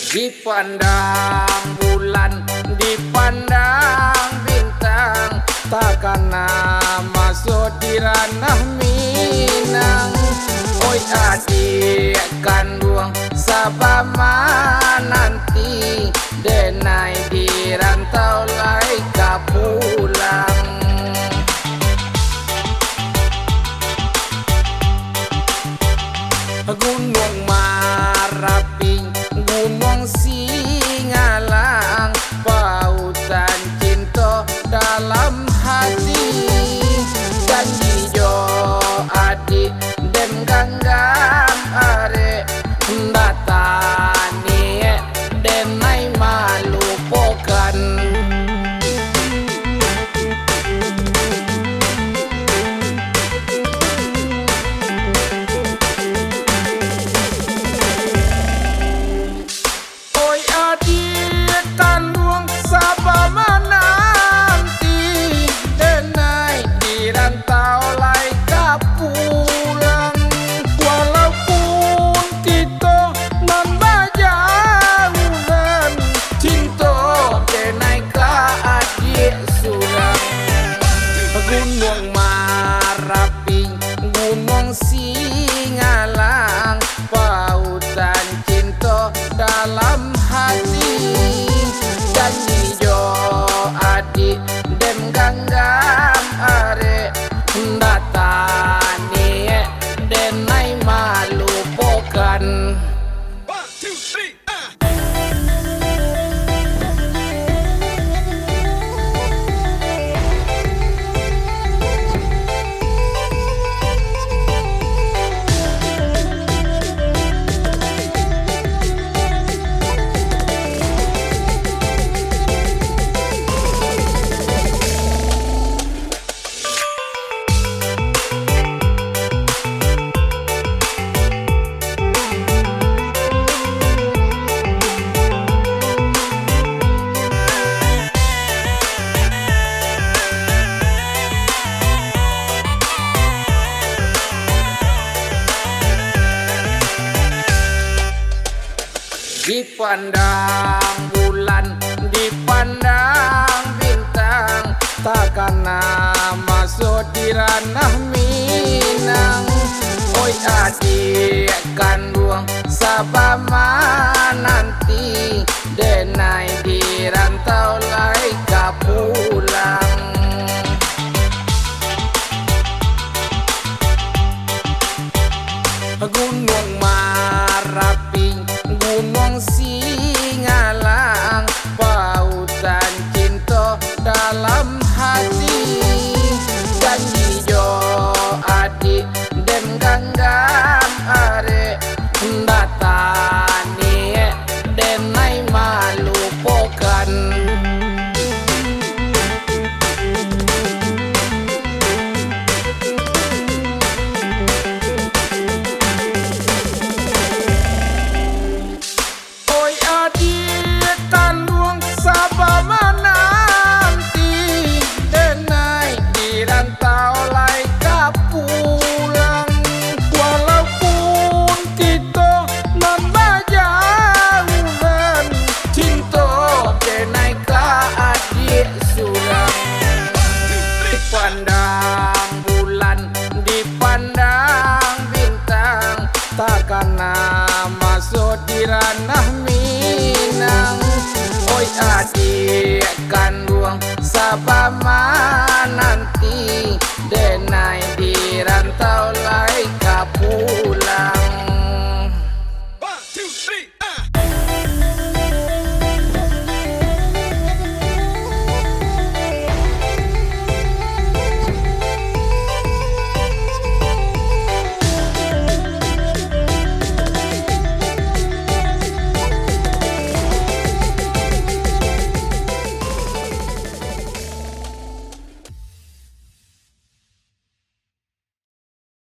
Dipandang bulan, dipandang bintang, takkan masuk di ranah Minang. Oi adik kandung sabama nanti, denai di rantau lai ka pulang. Gunung Marapi, Gunung Singalang, pautan cinta dalam hati. Janji jo adik dan ganggang are, datani denai malupokan. Gunung Marapi, Gunung Singalang, pautan cinta dalam hati. Janji jo adik dan ganggang are, datani denai malupokan. Dipandang bulan, dipandang bintang, takkan masuk di ranah Minang. Oi adik kandung